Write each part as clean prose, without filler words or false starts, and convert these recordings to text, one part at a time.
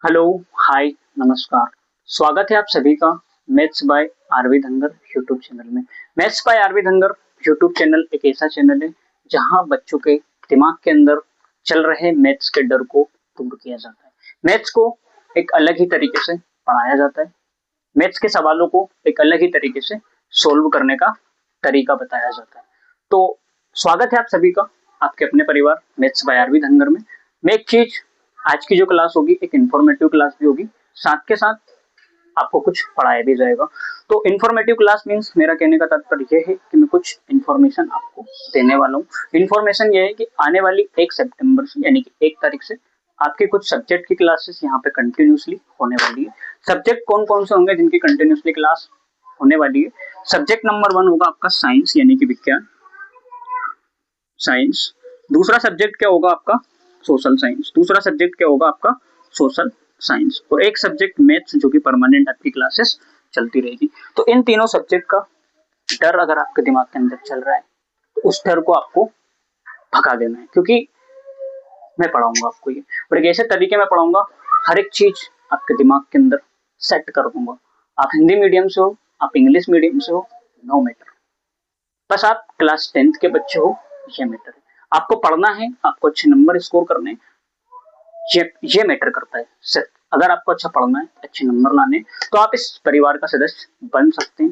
Hello, हाय, नमस्कार। स्वागत है आप सभी का maths by RV Dhangar YouTube channel में। Maths by RV Dhangar YouTube channel एक ऐसा चैनल है जहां बच्चों के दिमाग के अंदर चल रहे मैथ्स के डर को दूर किया जाता है। मैथ्स को एक अलग ही तरीके से पढ़ाया जाता है। मैथ्स के सवालों को एक अलग ही तरीके से सोल्व करने का तरीका बताया जाता है। तो स्वागत है आप सभी का आपके अपने परिवार मैथ्स बाय आरवी धनगर में। मैं एक चीज, आज की जो क्लास होगी एक इंफॉर्मेटिव क्लास भी होगी, साथ के साथ आपको कुछ पढ़ाया भी जाएगा। तो इंफॉर्मेटिव क्लास मींस मेरा कहने का तात्पर्य यह है कि मैं कुछ इंफॉर्मेशन आपको देने वाला हूँ। इंफॉर्मेशन यह है कि आने वाली 1 सितंबर से यानी कि 1 तारीख से आपके कुछ सब्जेक्ट की क्लासेस यहाँ पे कंटिन्यूसली होने वाली है। सब्जेक्ट कौन कौन से होंगे जिनकी कंटिन्यूसली क्लास होने वाली है? सब्जेक्ट नंबर 1 होगा आपका साइंस यानी कि विज्ञान, साइंस। दूसरा सब्जेक्ट क्या होगा आपका? Social science. दूसरा सब्जेक्ट क्या होगा आपका? Social science. और एक सब्जेक्ट मैथ्स जो कि परमानेंट आपकी क्लासेस चलती रहेगी। तो इन तीनों सब्जेक्ट का डर अगर आपके दिमाग के अंदर चल रहा है तो उस डर को आपको भगा देना है, क्योंकि मैं पढ़ाऊंगा आपको ये, और एक ऐसे तरीके में पढ़ाऊंगा, हर एक चीज आपके दिमाग के अंदर सेट कर दूंगा। आप हिंदी मीडियम से हो, आप इंग्लिश मीडियम से हो, नो मैटर, बस आप क्लास 10th के बच्चे हो, ये मैटर है। आपको पढ़ना है, आपको अच्छे नंबर स्कोर करने हैं, ये मैटर करता है सिर्फ। अगर आपको अच्छा पढ़ना है, अच्छे नंबर लाने हैं, तो आप इस परिवार का सदस्य बन सकते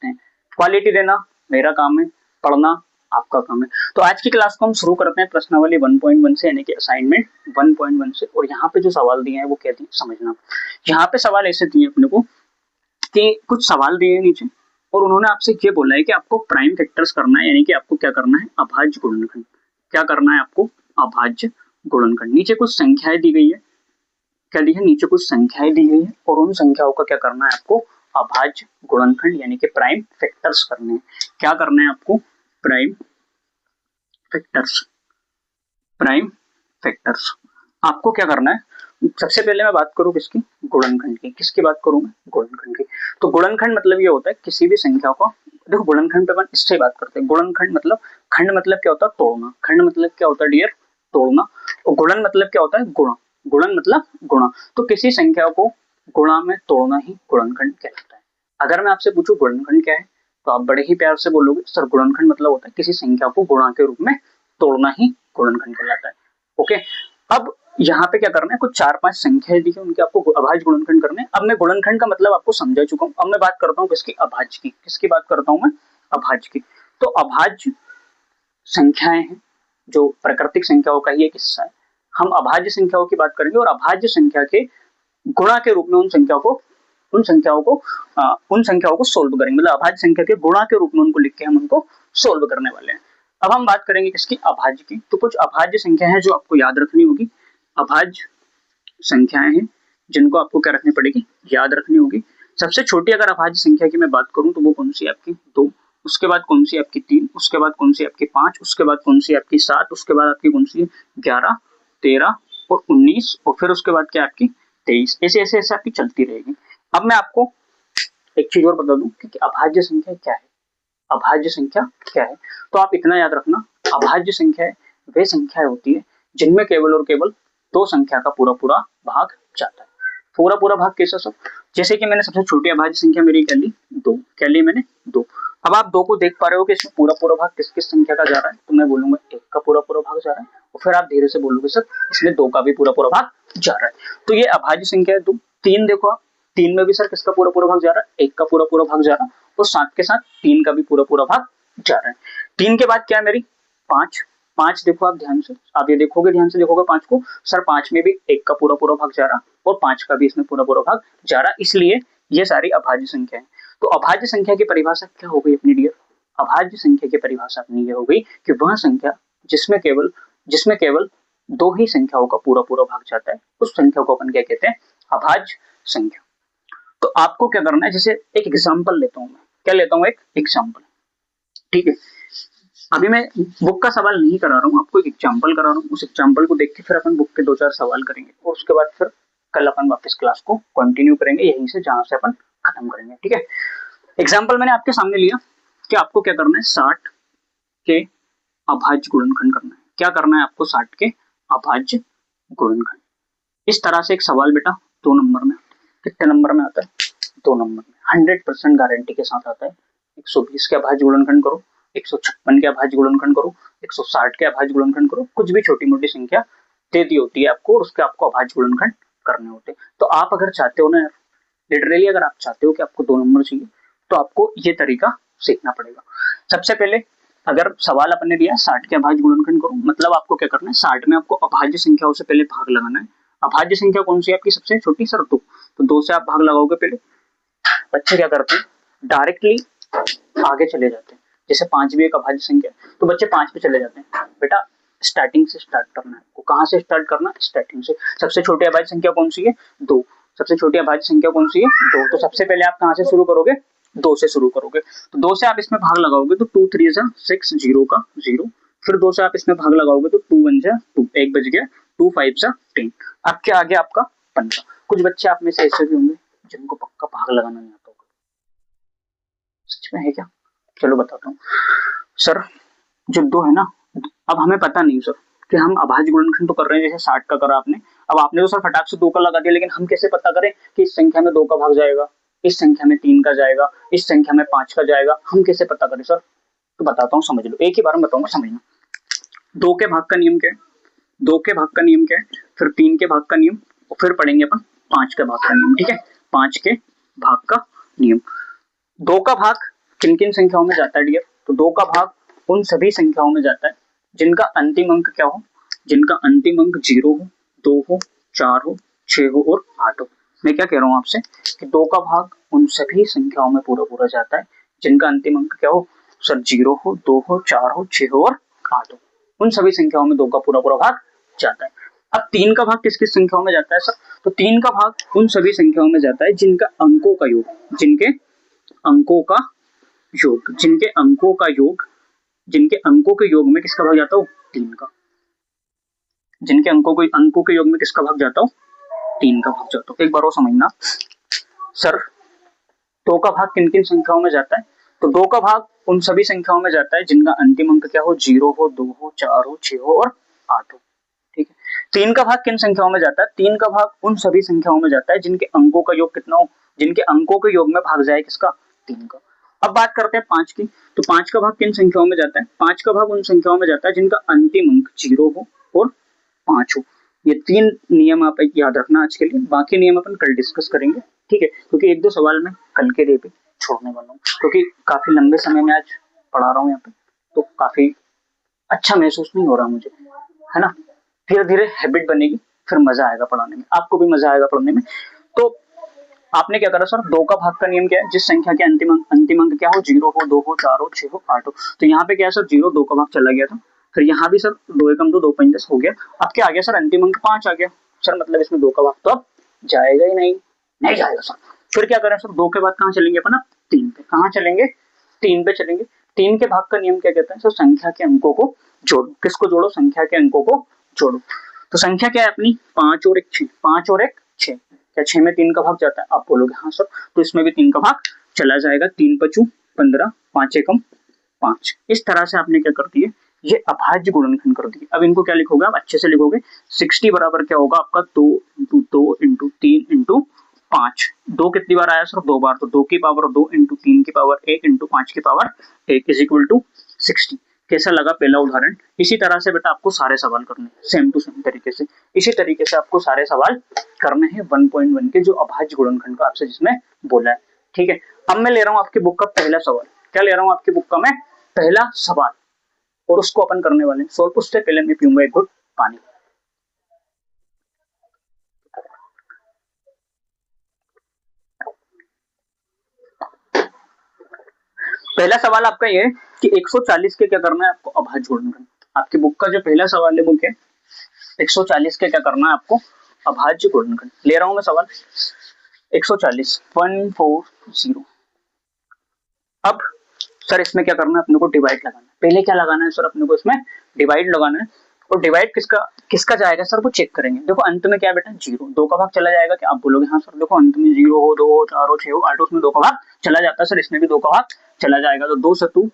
हैं। क्वालिटी देना मेरा काम है, पढ़ना आपका काम है। तो आज की क्लास को हम शुरू करते हैं प्रश्नावली 1.1 से यानी कि असाइनमेंट 1.1 से। और यहाँ पे जो सवाल दिए हैं वो क्या दिए समझना। यहाँ पे सवाल ऐसे दिए अपने को कि कुछ सवाल दिए हैं नीचे, और उन्होंने आपसे ये बोला है कि आपको प्राइम फैक्टर्स करना है, यानी कि आपको क्या करना है? अभाज्य गुणनखंड। क्या करना है आपको? अभाज्य गुणनखंड। नीचे कुछ संख्याएं दी गई है, क्या दी है? नीचे कुछ संख्याएं दी गई है, और उन संख्याओं का क्या करना है आपको? अभाज्य गुणनखंड यानी कि प्राइम फैक्टर्स करने हैं। क्या करना है आपको? Prime factors. प्राइम फैक्टर्स आपको क्या करना है? सबसे पहले मैं बात करूं किसकी? गुणनखंड की। किसकी बात करूं मैं? गुणनखंड की। तो गुणनखंड मतलब ये होता है किसी भी संख्या को, देखो गुणनखंड पे अपन इससे बात करते हैं। गुणनखंड मतलब, खंड मतलब क्या होता है? तोड़ना। खंड मतलब क्या होता है डियर? तोड़ना। और गुणन मतलब क्या होता है? गुणा। गुणन मतलब गुणा। तो किसी संख्या को गुणा में तोड़ना ही गुणनखंड कहलाता है। अगर मैं आपसे पूछूं गुणनखंड क्या है, तो आप बड़े ही प्यार से बोलोगे सर गुणनखंड मतलब होता है किसी संख्या को गुणा के रूप में तोड़ना ही गुणनखंड कहलाता है। ओके, अब यहाँ पे क्या करना है? कुछ 4-5 संख्याएं दी है, उनके आपको अभाज्य गुणनखंड करने हैं। अब मैं गुणनखंड का मतलब आपको समझा चुका हूँ। अब मैं बात करता हूँ किसकी? अभाज्य की। किसकी बात करता हूँ मैं? अभाज्य की। तो अभाज्य संख्याएं हैं जो प्राकृतिक संख्याओं का ही एक हिस्सा है। हम अभाज्य संख्याओं की बात करेंगे, और अभाज्य संख्या के गुणा के रूप में उन संख्याओं को सोल्व करेंगे। मतलब अभाज्य संख्या के गुणा के रूप में उनको लिख के हम उनको सोल्व करने वाले हैं। अब हम बात करेंगे किसकी? अभाज्य की। तो कुछ अभाज्य संख्या है जो आपको याद रखनी होगी। अभाज्य संख्याएं हैं जिनको आपको क्या रखनी पड़ेगी? याद रखनी होगी। सबसे छोटी अगर अभाज्य संख्या की मैं बात करूं तो वो कौन सी है आपकी? 2। उसके बाद कौन सी आपकी? 3। उसके बाद कौन सी आपकी? 5। उसके बाद कौन सी आपकी? 7। उसके बाद आपकी कौन सी? 11, 13 और 19। और फिर उसके बाद क्या आपकी? 23। ऐसे ऐसे ऐसे आपकी चलती रहेगी। अब मैं आपको एक चीज और बता दूं कि अभाज्य संख्या क्या है। अभाज्य संख्या क्या है? तो आप इतना याद रखना, अभाज्य संख्या वे संख्याएं होती है जिनमें केवल और केवल 2 संख्या का पूरा पूरा भाग जाता है। पूरा पूरा भाग कैसा सब? जैसे कि मैंने सबसे छोटी अभाज्य संख्या मेरी क्या ली? 2। क्या ली मैंने? 2। अब आप 2 को देख पा रहे हो कि इसमें पूरा पूरा भाग किस किस संख्या का जा रहा है? तो मैं बोलूंगा 1 का पूरा पूरा भाग जा रहा है, और फिर आप धीरे से बोलोगे सर इसमें 2 का भी पूरा पूरा भाग जा रहा है। तो ये अभाज्य संख्या है 2। 3 देखो आप, 3 में भी सर किसका पूरा पूरा भाग जा रहा है? 1 का पूरा पूरा भाग जा रहा है, और साथ के साथ 3 का भी पूरा पूरा भाग जा रहा है। 3 के बाद क्या है मेरी? 5। 5 देखो आप ध्यान से, आप ये देखोगे, ध्यान से देखोगे 5 को, सर 5 में भी 1 का पूरा पूरा भाग जा रहा और 5 का भी इसमें पूरा पूरा भाग जा रहा, इसलिए ये सारी अभाज्य संख्या है। तो अभाज्य संख्या की परिभाषा क्या हो गई अपनी डियर? अभाज्य संख्या की परिभाषा अपनी ये हो गई कि वह संख्या जिसमें केवल 2 ही संख्याओं का पूरा पूरा भाग जाता है, उस संख्या को अपन क्या कहते हैं? अभाज्य संख्या। तो आपको क्या करना है? जैसे एक एग्जांपल लेता हूं मैं, क्या लेता हूं? एक एग्जांपल, ठीक है। अभी मैं बुक का सवाल नहीं करा रहा हूँ, आपको एक एग्जांपल करा रहा हूँ। उस एग्जांपल को देख के फिर अपन बुक के 2-4 सवाल करेंगे, और उसके बाद फिर कल अपन वापस क्लास को कंटिन्यू करेंगे यहीं से जहां से अपन खत्म करेंगे, ठीक है। एग्जांपल मैंने आपके सामने लिया कि आपको क्या करना है? 60 के अभाज्य गुणनखंड करना है। क्या करना है आपको? 60 के अभाज्य गुणनखंड। इस तरह से एक सवाल बेटा 2 नंबर में, कितने नंबर में आता है, 2 नंबर में, 100% गारंटी के साथ आता है। 120 के अभाज्य गुणनखंड करो, 156 के अभाज्य गुणनखंड करो, 160 के अभाज्य गुणनखंड करो, कुछ भी छोटी मोटी संख्या दे दी होती है आपको और उसके आपको अभाज्य गुणनखंड करने होते हैं। तो आप अगर चाहते हो ना, लिटरली अगर आप चाहते हो कि आपको 2 नंबर चाहिए तो आपको ये तरीका सीखना पड़ेगा। सबसे पहले अगर सवाल अपने दिया 60 के अभाज्य गुणनखंड करो, मतलब आपको क्या करना है, 60 में आपको अभाज्य संख्याओं से पहले भाग लगाना है। अभाज्य संख्या कौन सी है आपकी सबसे छोटी सर, 2, तो 2 से आप भाग लगाओगे पहले। बच्चे क्या करते हैं, डायरेक्टली आगे चले जाते हैं। जैसे 5 भी एक अभाज्य संख्या है तो बच्चे 5 पे चले जाते हैं। बेटा स्टार्टिंग से स्टार्ट करना है आपको। कहां से स्टार्ट करना है, स्टार्टिंग से। सबसे छोटी अभाज्य संख्या कौन सी है, 2। सबसे छोटी अभाज्य संख्या कौन सी है, 2। तो सबसे पहले आप कहां से शुरू करोगे, 2 से शुरू करोगे। तो 2 से आप इसमें भाग लगाओगे तो 2 3 जा 6, 0 का 0। फिर 2 से आप इसमें भाग लगाओगे तो 2 1 जा 2, 1 बच गया, 2 5 जा 10। अब क्या आ गया आपका 15। कुछ बच्चे आप में से ऐसे भी होंगे जिनको पक्का भाग लगाना नहीं आता होगा। सच में है क्या, चलो बताता हूँ सर। जो 2 है ना, अब हमें पता नहीं सर कि हम अभाज्य गुणनखंड तो कर रहे हैं, जैसे 60 का करा आपने। अब आपने तो सर फटाक से 2 का लगा दिया, लेकिन हम कैसे पता करें कि इस संख्या में 2 का भाग जाएगा, इस संख्या में 3 का जाएगा, इस संख्या में 5 का जाएगा, हम कैसे पता करें सर। तो बताता हूँ, समझ लो, एक ही बार में बताऊंगा, समझना। 2 के भाग का नियम क्या है, 2 के भाग का नियम क्या है, फिर 3 के भाग का नियम, और फिर पढ़ेंगे अपन 5 के भाग का नियम। ठीक है, 5 के भाग का नियम। 2 का भाग किन किन संख्याओं में जाता है डियर, तो 2 का भाग उन सभी संख्याओं में जाता है जिनका अंतिम अंक क्या हो, जिनका अंतिम अंक 0 हो, 2 हो, 4 हो, 6 हो और 8 हो। मैं क्या कह रहा हूँ आपसे कि 2 का भाग उन सभी संख्याओं में पूरा पूरा जाता है जिनका अंतिम अंक क्या हो सर, 0 हो, 2 हो, 4 हो, 6 हो और 8 हो। उन सभी संख्याओं में 2 का पूरा पूरा भाग जाता है। अब 3 का भाग किस किस संख्याओं में जाता है सर, तो 3 का भाग उन सभी संख्याओं में जाता है जिनका अंकों का योग, जिनके अंकों का योग, जिनके अंकों का योग, जिनके अंकों के योग में किसका भाग जाता हो, 3 का। जिनके अंकों के योग में किसका भाग जाता हो, 3 का भाग जाता हो। एक बार और समझना सर, 2 का भाग किन किन संख्याओं में जाता है, तो 2 का भाग उन सभी संख्याओं में जाता है जिनका अंतिम अंक क्या हो, 0 हो, 2 हो, 4 हो, 6 हो और 8 हो। ठीक है, 3 का भाग किन संख्याओं में जाता है, 3 का भाग उन सभी संख्याओं में जाता है जिनके अंकों का योग कितना हो, जिनके अंकों के योग में भाग जाए किसका, 3 का। अब बात करते हैं 5 की, तो 5 का भाग किन संख्याओं में जाता है, 5 का भाग उन संख्याओं में जाता है जिनका अंतिम अंक 0 हो और 5 हो। ये 3 नियम आप याद रखना आज के लिए, बाकी नियम अपन कल डिस्कस करेंगे। ठीक है, क्योंकि 1-2 सवाल मैं कल के लिए भी छोड़ने वाला हूँ, क्योंकि काफी लंबे समय में आज पढ़ा रहा हूँ यहाँ पे, तो काफी अच्छा महसूस नहीं हो रहा मुझे, है ना। धीरे धीरे हैबिट बनेगी, फिर मजा आएगा पढ़ाने में, आपको भी मजा आएगा पढ़ने में। तो आपने क्या करा सर, 2 का भाग का नियम क्या है, जिस संख्या के अंतिम अंक क्या हो, 0 हो, 2 हो, 4 हो, 6 हो, 8 हो। तो यहाँ पे क्या है सर, 0 2 का भाग चला गया था, फिर यहाँ भी सर 2 एकम 2, 2 5 10 हो गया। अब क्या आ गया सर, अंतिम अंक 5 आ गया सर, मतलब इसमें 2 का भाग तो अब जाएगा ही नहीं, नहीं जाएगा सर। फिर क्या करें सर, 2 के बाद कहाँ चलेंगे अपन, 3 पे। कहाँ चलेंगे, 3 पे चलेंगे। 3 के भाग का नियम क्या कहता है सर, संख्या के अंकों को जोड़ो। किसको जोड़ो, संख्या के अंकों को जोड़ो। तो संख्या क्या है अपनी, 5 और 1 6, 5 और 1 6। क्या 6 में 3 का भाग जाता है, आप बोलोगे हाँ सर, तो इसमें भी 3 का भाग चला जाएगा। 3 5 15, 5 एकम 5। इस तरह से आपने क्या कर दिए, ये अभाज्य गुणनखंड कर दिए। अब इनको क्या लिखोगे आप, अच्छे से लिखोगे। 60 बराबर क्या होगा आपका, 2 इंटू 2 इंटू 3 इंटू 5। 2 कितनी बार आया सर, 2 बार, तो 2 की पावर 2 इंटू 3 की पावर 1 इंटू 5 की पावर 1 इज इक्वल टू 60। कैसा लगा पहला उदाहरण। इसी तरह से बेटा आपको सारे सवाल करने हैं, सेम टू सेम तरीके से। इसी तरीके से आपको सारे सवाल करने हैं 1.1 के, जो अभाज्य गुणनखंड का आपसे जिसमें बोला है। ठीक है, अब मैं ले रहा हूं आपकी बुक का पहला सवाल। क्या ले रहा हूं आपकी बुक का मैं, पहला सवाल, और उसको अपन करने वाले हैं सोल्व। उससे पहले मैं पीऊंगा एक घुट पानी। पहला सवाल आपका ये है कि 140 के क्या करना है आपको, अभाज्य गुणनखंड। आपकी बुक का जो पहला सवाल है वो क्या, 140 के क्या करना है आपको, अभाज्य गुणनखंड। ले रहा हूं मैं सवाल 140 140। अब सर इसमें क्या करना है, अपने को डिवाइड लगाना है। पहले क्या लगाना है सर, अपने को इसमें डिवाइड लगाना है। और डिवाइड किसका किसका जाएगा सर, वो चेक करेंगे। देखो अंत में क्या है बेटा, 0। 2 का भाग चला जाएगा क्या, आप बोलोगे हाँ सर। देखो अंत में 0 हो, 2 हो, 4 हो, 6 हो, 8 हो, उसमें 2 का भाग चला जाता है सर, इसमें भी 2 का भाग चला जाएगा। तो 2 सतु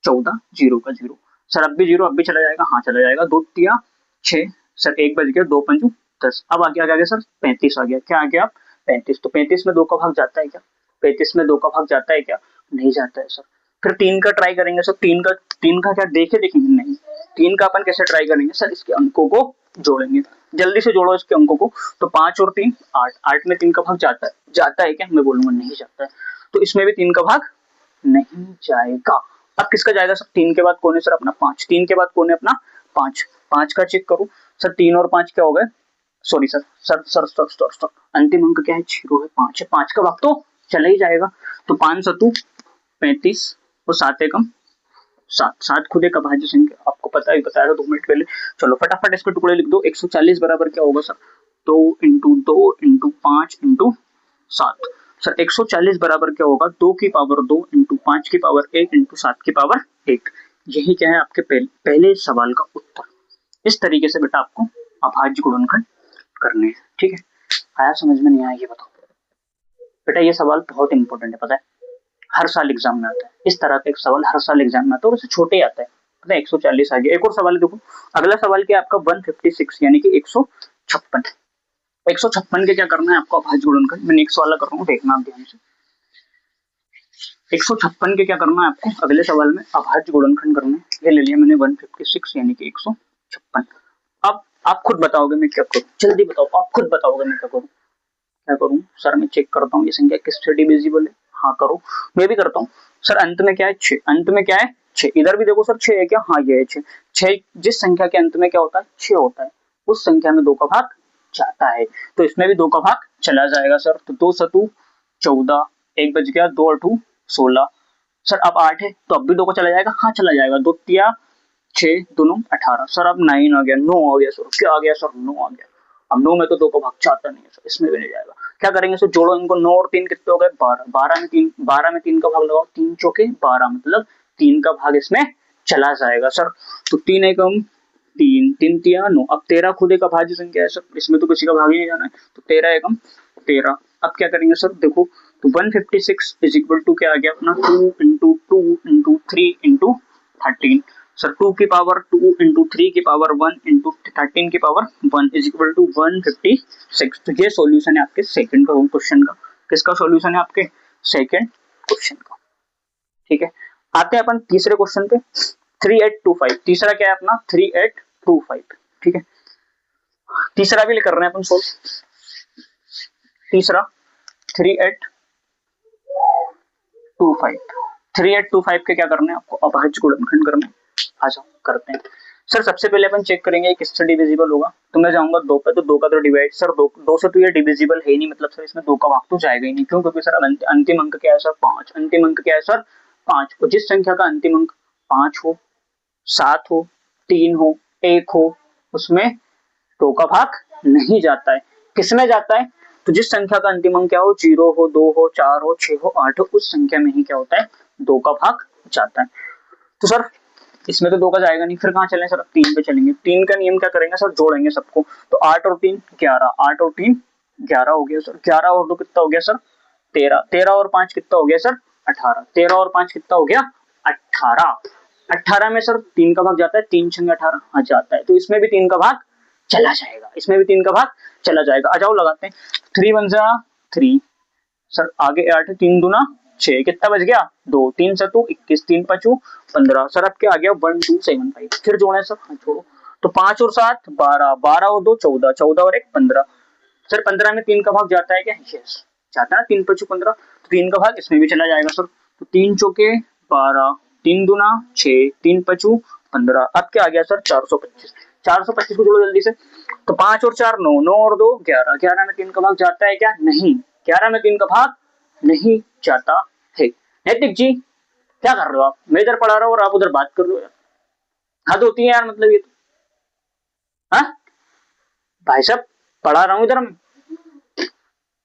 14, 0 का 0 सर, अब भी 0 अब भी चला जाएगा, हाँ चला जाएगा। 2 तिया 6 सर, 1 बज गया, 2 पंजू 10। अब आगे आ गया सर 35 आ गया, क्या आ गया 35। तो 35 में 2 का भाग जाता है क्या, 35 में 2 का भाग जाता है क्या, नहीं जाता है सर। फिर 3 का ट्राई करेंगे सर, 3 का क्या देखेंगे, नहीं। 3 का अपन कैसे ट्राई करेंगे सर, इसके अंकों को जोड़ेंगे, जल्दी से जोड़ो इसके अंकों को। तो 5 और 3 8, 8 में 3 का भाग जाता है क्या, मैं बोलूंगा नहीं जाता है। तो इसमें भी 3 का भाग नहीं जाएगा। अब किसका जाएगा सर, 3 के बाद कौन है सर अपना 5, 3 के बाद कौन है अपना 5, 5 का चेक करूं सर, 3 और 5 क्या हो गए, sorry sir sir sir sir sir sir अंतिम अंक क्या है 0 है, 5 है, 5 का भाग तो चला ही जाएगा। तो 5 सतु 35 और 7 एकम 7, 7 खुद एक अभाज्य संख्या, आपको पता ही बताया था 2 मिनट पहले। चलो फटाफट इसके टुकड़े लिख दो। 140 बराबर क्या होगा sir, 2 into 2 into 5 into 7। Sir 140 बराबर क्या होगा, 2 की पावर 2 इंटू 5 की पावर 1 इंटू 7 की पावर 1। यही क्या है आपके पहले सवाल का उत्तर। इस तरीके से बेटा आपको अभाज्य गुणनखंड करने हैं, ठीक है। आया समझ में, नहीं आया ये बताओ बेटा। ये सवाल बहुत इंपॉर्टेंट है, पता है हर साल एग्जाम में आता है, इस तरह का एक सवाल हर साल एग्जाम में आता है और उससे छोटे ही आता है, पता है 140 आ गया। एक और सवाल देखो, अगला सवाल क्या है आपका 156 यानी कि 156। 156 के क्या करना है आपको अभाज्य गुणनखंड, मैं नेक्स्ट वाला कर रहा हूँ, देखना आप ध्यान से। 156 के क्या करना है आपको, अगले सवाल में अभाज्य गुणनखंड करना है। ये ले लिया मैंने 156 यानी कि 156। अब आप खुद बताओगे मैं क्या करूं, जल्दी बताओ, आप खुद बताओगे मैं क्या करूं, क्या करूं सर। मैं चेक करता हूँ ये संख्या किससे डिविजिबल है, हाँ करो, मैं भी करता हूँ सर। अंत में क्या है 6, अंत में क्या है 6, इधर भी देखो सर 6 है क्या, हाँ ये है 6। 6 जिस संख्या के अंत में क्या होता है 6 होता है, उस संख्या में 2 का भाग जाता है, तो इसमें भी 2 का भाग चला जाएगा सर। तो 2 सतु 14, 1 बच गया, 2 अठू 16। सर अब 8 है तो अब भी 2 का चला जाएगा, हाँ चला जाएगा, 2 तिया 6 दोनों 18। सर अब 9 आ गया, 9 आ गया सर, क्या आ गया सर 9 आ गया। अब 9 में तो 2 का भाग जाता नहीं है सर, इसमें भी नहीं जाएगा। क्या करेंगे सर, जोड़ो इनको, 9 और 3 कितने हो गए 12, 12 में 3 का भाग लगाओ, 3 चौके 12 मतलब 3 का भाग इसमें चला जाएगा सर। तो 3 एकम 3, 3 तिया 9। अब 13 खुद एक अभाज्य संख्या है सर, इसमें तो किसी का भाग ही नहीं जाना है, तो 13 एकम 13। अब क्या करेंगे सर, देखो तो 156 इज इक्वल टू क्या आ गया अपना 2 इंटू 2 इंटू 3 इंटू 13। सर 2 की पावर 2 इंटू 3 की पावर 1 इंटू 13 की पावर 1 इज इक्वल टू 156। तो ये सॉल्यूशन है आपके सेकंड क्वेश्चन का। किसका सॉल्यूशन है, आपके सेकंड क्वेश्चन का, ठीक है। आते हैं अपन तीसरे क्वेश्चन पे, 3825। तीसरा क्या है अपना 3825, ठीक है। तीसरा भी कर रहे हैं अपन सोल्व। तीसरा 3825 के क्या करना है आपको, अभाज्य गुणनखंड करना है। आ जाओ करते हैं सर। सबसे पहले अपन चेक करेंगे किससे डिविजिबल होगा, तो मैं जाऊंगा 2 पे, तो 2 का तो डिवाइड सर 2 से तो ये डिविजिबल है ही नहीं, मतलब सर इसमें 2 का भाग तो जाएगा ही नहीं, क्यों, क्योंकि सर अंतिम अंक क्या है सर 5, अंतिम अंक क्या है सर 5। और जिस संख्या का अंतिम अंक 5 हो 7 हो 3 हो 1 हो, उसमें 2 का भाग नहीं जाता है। किसमें जाता है, तो जिस संख्या का अंतिम अंक क्या हो 0 हो 2 हो 4 हो 6 हो 8 हो, उस संख्या में ही क्या होता है 2 का भाग जाता है। तो सर इसमें तो 2 का जाएगा नहीं, फिर कहां चलें सर, अब 3 पे चलेंगे। 3 का नियम क्या करेंगे सर, जोड़ेंगे सबको, तो 8 और 3 11, 8 और 3 11 हो गया सर, 11 और 2 कितना हो गया सर 13, 13 और 5 कितना हो गया सर 18, 13 और 5 कितना हो गया 18। 18 में सर 3 का भाग जाता है, 3 छंगे 18, हाँ जाता है, तो इसमें भी 3 का भाग चला जाएगा, इसमें भी 3 का भाग चला जाएगा। आ जाओ लगाते हैं, 3 1 जा 3 सर, आगे 8 3 दूना 6, कितना बच गया 2, 3 सतु 21, 3 पचू 15। सर अब क्या आ गया 1275, फिर जोड़े सर, हाँ छोड़ो, तो 5 और 7 12, 12 और 2 14, 14 और 1 15। सर 15 में 3 का भाग जाता है क्या, यस जाता है ना, 3 पचू 15, तो 3 का भाग इसमें भी चला जाएगा सर। तो 3 चौके 12, 3 दूना 6, 3 पचू 15। अब क्या आ गया सर 425, 425 को जोड़ो जल्दी से, तो 5 और 4 9, 9 और 2 11, 11 में 3 का भाग जाता है क्या, नहीं, 11 में 3 का भाग नहीं जाता है। नैतिक जी क्या कर रहे हो आप, मैं इधर पढ़ा रहा हूँ और आप उधर बात कर रहे हो यार, हद होती है यार, मतलब ये तो, हाँ भाई साहब पढ़ा रहा हूँ इधर, मैं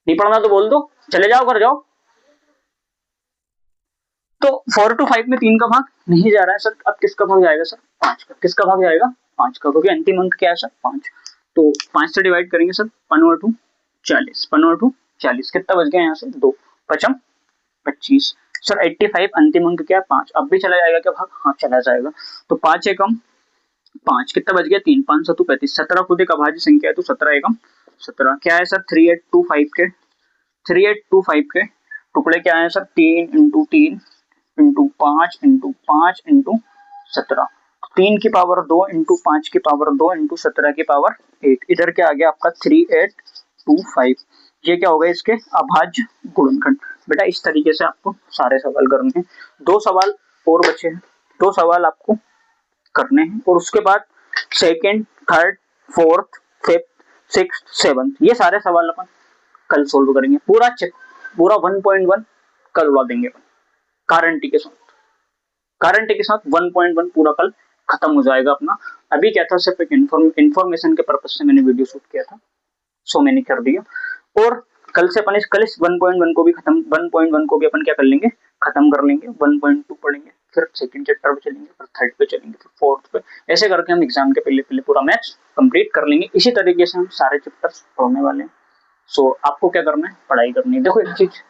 नहीं पढ़ना तो बोल दो, चले जाओ घर जाओ। तो 4 to 5 में 3 का भाग नहीं जा रहा है सर, अब किसका भाग जाएगा सर 5 का, किसका भाग जाएगा 5 का, क्योंकि अंतिम अंक क्या है सर 5। तो 5 से डिवाइड करेंगे सर, 15 40, 15 40 कितना बच गया यहाँ से 2 पचम 25। सर 85 अंतिम अंक क्या है 5, अब भी चला जाएगा क्या भाग, हाँ चला जाएगा। तो 5 एकम 5 कितना बच गया 3 5 7 35 17 खुद एक अभाज्य संख्या है तो 17 एकम 17 क्या है सर 3825 के टुकड़े क्या है sir 3 into 3 into 5 into 5 into 17 3 की पावर 2 इंटू 5 की पावर 2 इंटू 17 की पावर 1 इधर क्या आ गया आपका 3825 ये क्या होगा इसके अभाज्य गुणनखंड। बेटा इस तरीके से आपको सारे सवाल करने हैं। 2 सवाल और बचे हैं 2 सवाल आपको करने हैं और उसके बाद second third fourth fifth sixth seventh ये सारे सवाल अपन कल सोल्व करेंगे। पूरा 1.1 कल उड़ा देंगे गारंटी के साथ 1.1 पूरा कल खत्म हो जाएगा अपना। अभी क्या था सिर्फ एक इंफॉर्मेशन के पर्पज से मैंने वीडियो शूट किया था सो मैंने कर दिया और कल से अपन कल इस 1.1 को भी खत्म 1.1 को भी अपन क्या कर लेंगे खत्म कर लेंगे 1.2 पढ़ेंगे फिर सेकंड चैप्टर पे चलेंगे फिर थर्ड पे चलेंगे फिर फोर्थ पे ऐसे करके हम एग्जाम के पहले पहले पूरा मैथ्स कंप्लीट कर लेंगे। इसी तरीके से हम सारे चैप्टर्स पढ़ने वाले हैं। सो आपको क्या करना है पढ़ाई करनी है। देखो एक चीज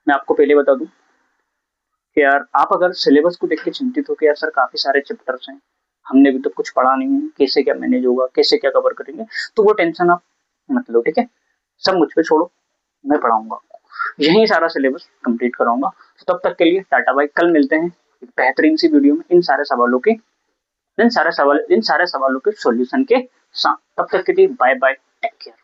मैं आपको पहले बता दूं कि यार आप अगर सिलेबस को देख के चिंतित हो कि यार सर काफी सारे चैप्टर्स हैं हमने अभी तक कुछ पढ़ा नहीं है कैसे क्या मैनेज होगा कैसे क्या कवर करेंगे तो वो टेंशन आप मत लो ठीक है सब मुझ पे छोड़ो मैं पढ़ाऊंगा आपको यही सारा सिलेबस कंप्लीट कराऊंगा। तो तब तक के लिए टाटा बाय। कल मिलते हैं एक बेहतरीन सी वीडियो में इन सारे सवालों के सॉल्यूशन के साथ। तब तक के लिए बाय बाय टेक केयर।